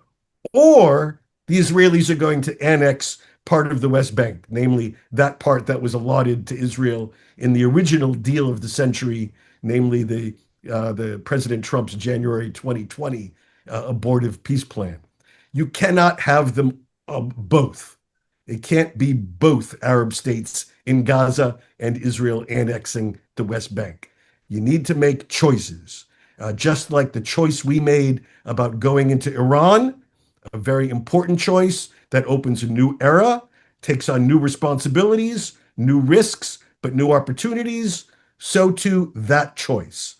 or the Israelis are going to annex part of the West Bank, namely that part that was allotted to Israel in the original deal of the century, namely the President Trump's January 2020 abortive peace plan. You cannot have them both. It can't be both Arab states in Gaza and Israel annexing the West Bank. You need to make choices, just like the choice we made about going into Iran, a very important choice that opens a new era, takes on new responsibilities, new risks, but new opportunities. So too that choice.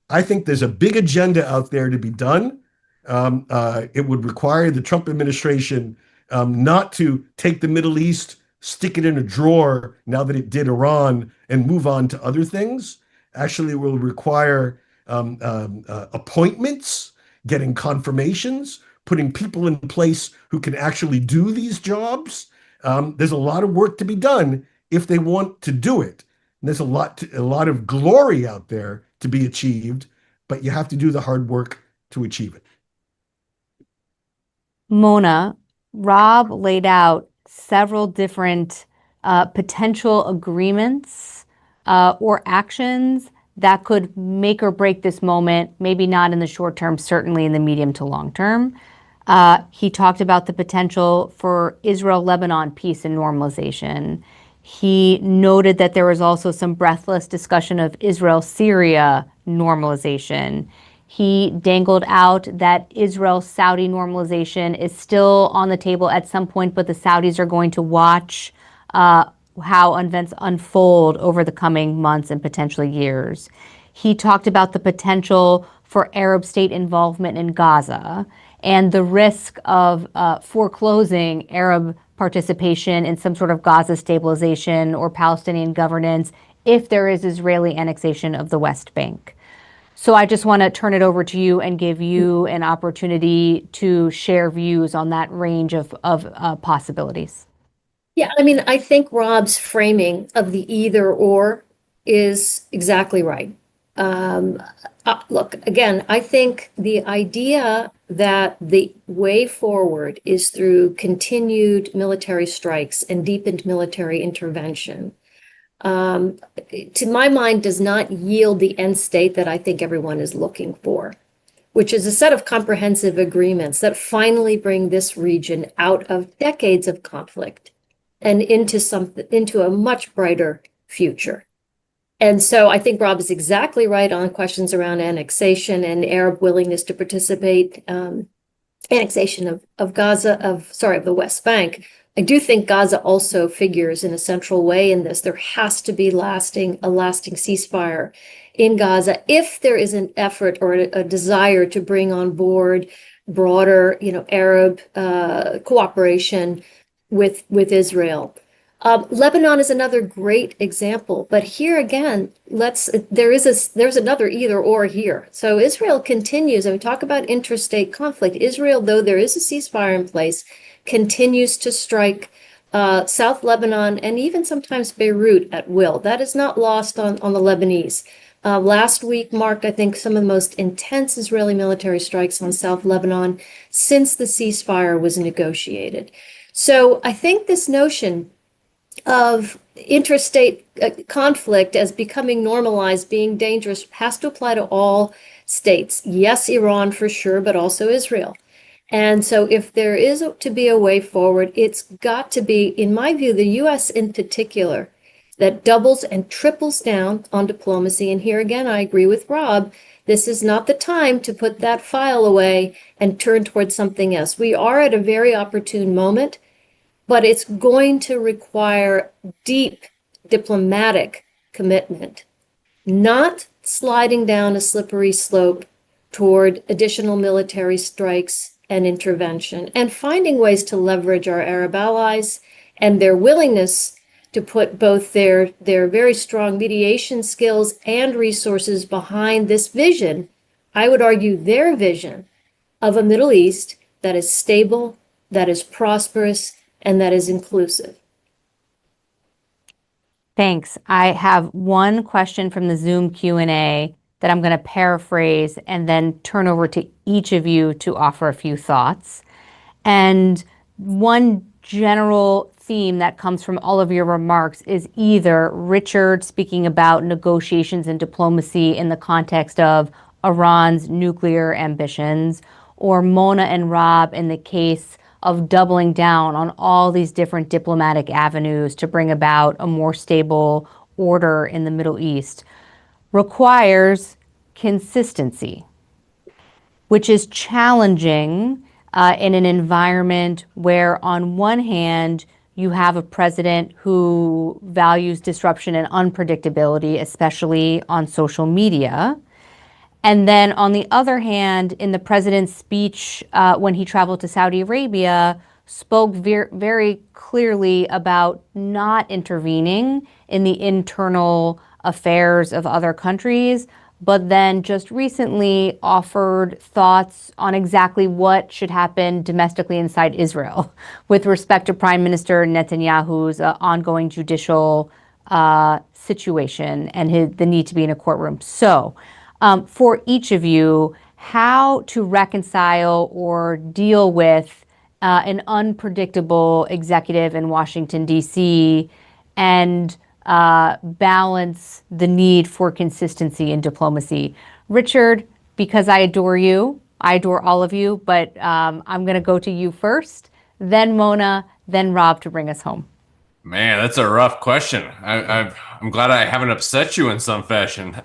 I think there's a big agenda out there to be done. It would require the Trump administration not to take the Middle East, stick it in a drawer now that it did Iran, and move on to other things. Actually, will require appointments, getting confirmations, putting people in place who can actually do these jobs. There's a lot of work to be done if they want to do it. And there's a lot of glory out there to be achieved, but you have to do the hard work to achieve it. Mona, Rob laid out several different potential agreements or actions that could make or break this moment, maybe not in the short term, certainly in the medium to long term. He talked about the potential for Israel-Lebanon peace and normalization. He noted that there was also some breathless discussion of Israel-Syria normalization. He dangled out that Israel-Saudi normalization is still on the table at some point, but the Saudis are going to watch how events unfold over the coming months and potentially years. He talked about the potential for Arab state involvement in Gaza and the risk of foreclosing Arab participation in some sort of Gaza stabilization or Palestinian governance if there is Israeli annexation of the West Bank. So I just want to turn it over to you and give you an opportunity to share views on that range of possibilities. Yeah, I mean, I think Rob's framing of the either or is exactly right. Look, again, I think the idea that the way forward is through continued military strikes and deepened military intervention, to my mind, does not yield the end state that I think everyone is looking for, which is a set of comprehensive agreements that finally bring this region out of decades of conflict and into a much brighter future. And so I think Rob is exactly right on questions around annexation and Arab willingness to participate, annexation of the West Bank. I do think Gaza also figures in a central way in this. There has to be a lasting ceasefire in Gaza if there is an effort or a desire to bring on board broader, Arab cooperation with Israel. Lebanon is another great example, but here again, there's another either or here. So Israel continues, and we talk about interstate conflict. Israel, though there is a ceasefire in place, continues to strike South Lebanon and even sometimes Beirut at will. That is not lost on the Lebanese. Last week marked, I think, some of the most intense Israeli military strikes on South Lebanon since the ceasefire was negotiated. So I think this notion of interstate conflict as becoming normalized, being dangerous, has to apply to all states. Yes, Iran for sure, but also Israel. And so if there is to be a way forward, it's got to be, in my view, the U.S. in particular, that doubles and triples down on diplomacy. And here again, I agree with Rob. This is not the time to put that file away and turn towards something else. We are at a very opportune moment, but it's going to require deep diplomatic commitment, not sliding down a slippery slope toward additional military strikes and intervention, and finding ways to leverage our Arab allies and their willingness to put both their very strong mediation skills and resources behind this vision, I would argue their vision of a Middle East that is stable, that is prosperous, and that is inclusive. Thanks. I have one question from the Zoom Q&A that I'm going to paraphrase and then turn over to each of you to offer a few thoughts. And one general theme that comes from all of your remarks is either Richard speaking about negotiations and diplomacy in the context of Iran's nuclear ambitions, or Mona and Rob in the case of doubling down on all these different diplomatic avenues to bring about a more stable order in the Middle East, requires consistency, which is challenging in an environment where, on one hand, you have a president who values disruption and unpredictability, especially on social media. And then on the other hand, in the president's speech when he traveled to Saudi Arabia, spoke very clearly about not intervening in the internal affairs of other countries, but then just recently offered thoughts on exactly what should happen domestically inside Israel with respect to Prime Minister Netanyahu's ongoing judicial situation and the need to be in a courtroom. So, for each of you, how to reconcile or deal with an unpredictable executive in Washington, D.C., and balance the need for consistency in diplomacy. Richard, because I adore you, I adore all of you, but I'm going to go to you first, then Mona, then Rob to bring us home. Man, that's a rough question. I'm glad I haven't upset you in some fashion.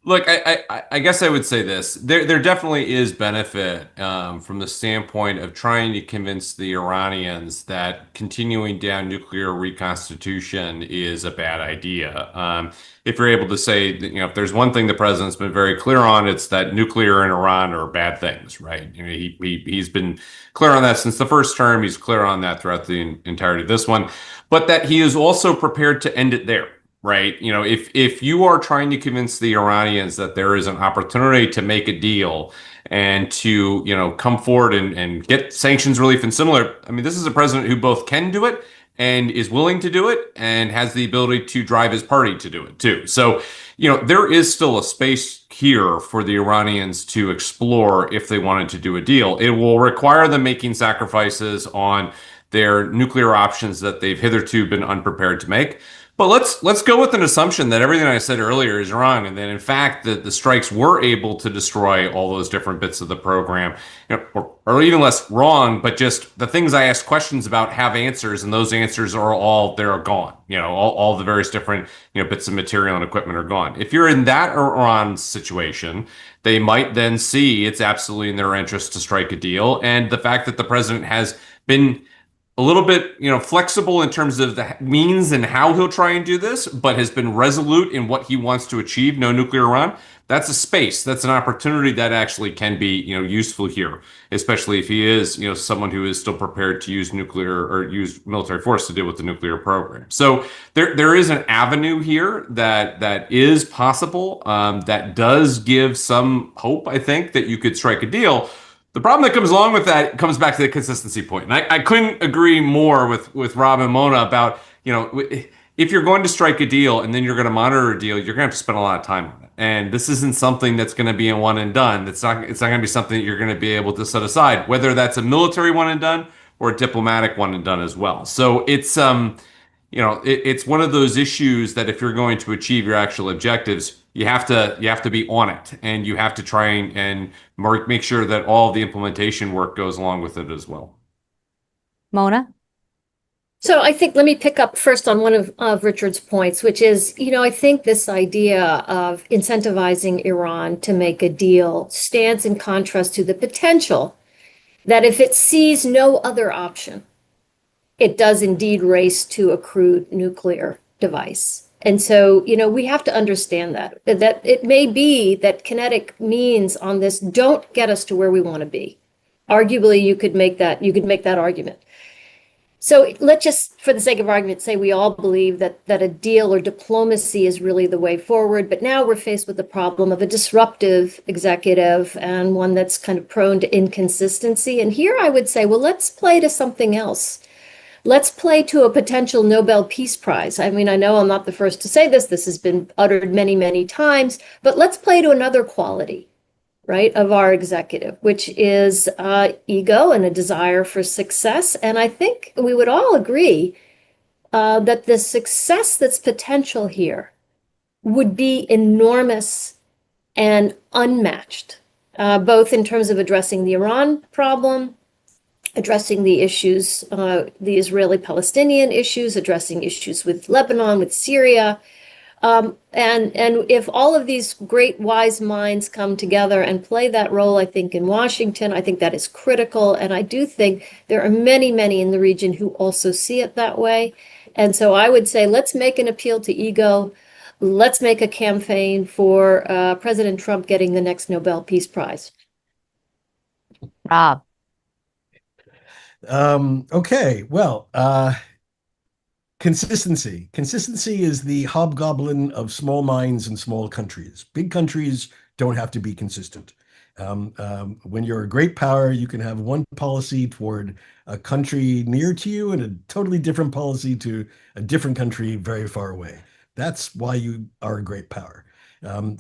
Look, I guess I would say this. There definitely is benefit from the standpoint of trying to convince the Iranians that continuing down nuclear reconstitution is a bad idea. If you're able to say that, if there's one thing the president's been very clear on, it's that nuclear and Iran are bad things, right? He's been clear on that since the first term. He's clear on that throughout the entirety of this one, but that he is also prepared to end it there. Right. If you are trying to convince the Iranians that there is an opportunity to make a deal and to, come forward and get sanctions relief and similar, I mean, this is a president who both can do it and is willing to do it and has the ability to drive his party to do it, too. So, there is still a space here for the Iranians to explore if they wanted to do a deal. It will require them making sacrifices on their nuclear options that they've hitherto been unprepared to make. But let's go with an assumption that everything I said earlier is wrong, and that in fact that the strikes were able to destroy all those different bits of the program, or even less wrong, but just the things I asked questions about have answers, and those answers they're gone. All the various different bits of material and equipment are gone. If you're in that Iran situation, they might then see it's absolutely in their interest to strike a deal, and the fact that the president has been a little bit, flexible in terms of the means and how he'll try and do this, but has been resolute in what he wants to achieve, no nuclear Iran. That's a space. That's an opportunity that actually can be, useful here, especially if he is, someone who is still prepared to use nuclear or use military force to deal with the nuclear program. So there is an avenue here that is possible, that does give some hope, I think, that you could strike a deal. The problem that comes along with that comes back to the consistency point. And I couldn't agree more with Rob and Mona about, if you're going to strike a deal and then you're going to monitor a deal, you're going to have to spend a lot of time on it. And this isn't something that's going to be a one and done. It's not going to be something that you're going to be able to set aside, whether that's a military one and done or a diplomatic one and done as well. So it's, it's one of those issues that if you're going to achieve your actual objectives, you have to be on it, and you have to try and make sure that all the implementation work goes along with it as well. Mona? So I think, let me pick up first on one of Richard's points, which is, I think this idea of incentivizing Iran to make a deal stands in contrast to the potential that if it sees no other option, it does indeed race to a crude nuclear device. And so, we have to understand that it may be that kinetic means on this don't get us to where we want to be. Arguably, you could make that argument. So let's just, for the sake of argument, say we all believe that a deal or diplomacy is really the way forward. But now we're faced with the problem of a disruptive executive and one that's kind of prone to inconsistency. And here I would say, well, let's play to something else. Let's play to a potential Nobel Peace Prize. I mean, I know I'm not the first to say this. This has been uttered many, many times. But let's play to another quality, right, of our executive, which is ego and a desire for success. And I think we would all agree that the success that's potential here would be enormous and unmatched, both in terms of addressing the Iran problem, addressing the issues, the Israeli-Palestinian issues, addressing issues with Lebanon, with Syria. And if all of these great wise minds come together and play that role, I think in Washington, I think that is critical. And I do think there are many, many in the region who also see it that way. And so I would say, let's make an appeal to ego. Let's make a campaign for President Trump getting the next Nobel Peace Prize. Rob. Okay, well, consistency. Consistency is the hobgoblin of small minds and small countries. Big countries don't have to be consistent. When you're a great power, you can have one policy toward a country near to you and a totally different policy to a different country very far away. That's why you are a great power. I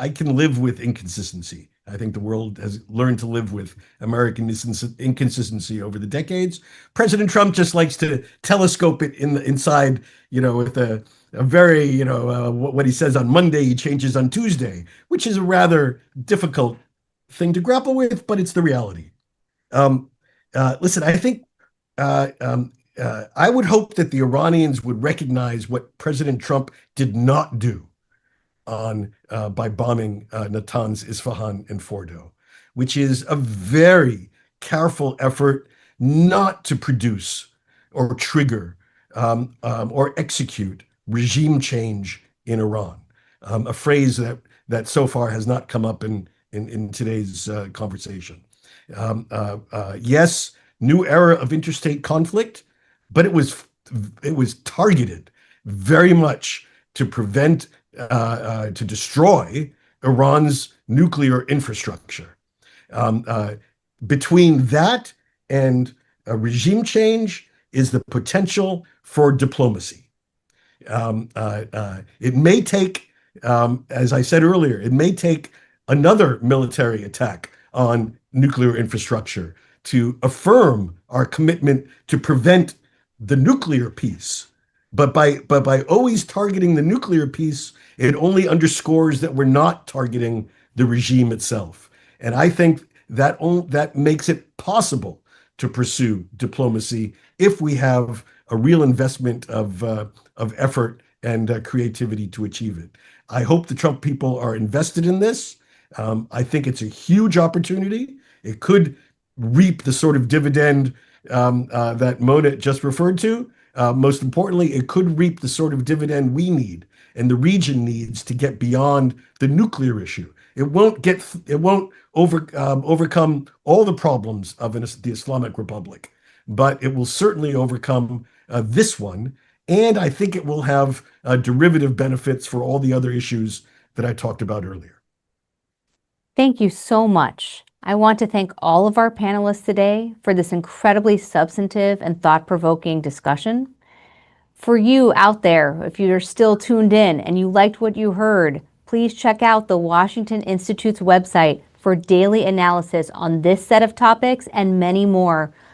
can live with inconsistency. I think the world has learned to live with American inconsistency over the decades. President Trump just likes to telescope it inside, with a very, what he says on Monday, he changes on Tuesday, which is a rather difficult thing to grapple with, but it's the reality. Listen, I think I would hope that the Iranians would recognize what President Trump did not do by bombing Natanz, Isfahan, and Fordo, which is a very careful effort not to produce or trigger or execute regime change in Iran, a phrase that so far has not come up in today's conversation. Yes, new era of interstate conflict, but it was targeted very much to prevent to destroy Iran's nuclear infrastructure. Between that and a regime change is the potential for diplomacy. It may take, as I said earlier, it may take another military attack on nuclear infrastructure to affirm our commitment to prevent the nuclear piece. But by always targeting the nuclear piece, it only underscores that we're not targeting the regime itself. And I think that makes it possible to pursue diplomacy if we have a real investment of effort and creativity to achieve it. I hope the Trump people are invested in this. I think it's a huge opportunity. It could reap the sort of dividend that Mona just referred to. Most importantly, it could reap the sort of dividend we need and the region needs to get beyond the nuclear issue. It won't overcome all the problems of the Islamic Republic, but it will certainly overcome this one. And I think it will have derivative benefits for all the other issues that I talked about earlier. Thank you so much. I want to thank all of our panelists today for this incredibly substantive and thought-provoking discussion. For you out there, if you're still tuned in and you liked what you heard, please check out the Washington Institute's website for daily analysis on this set of topics and many more.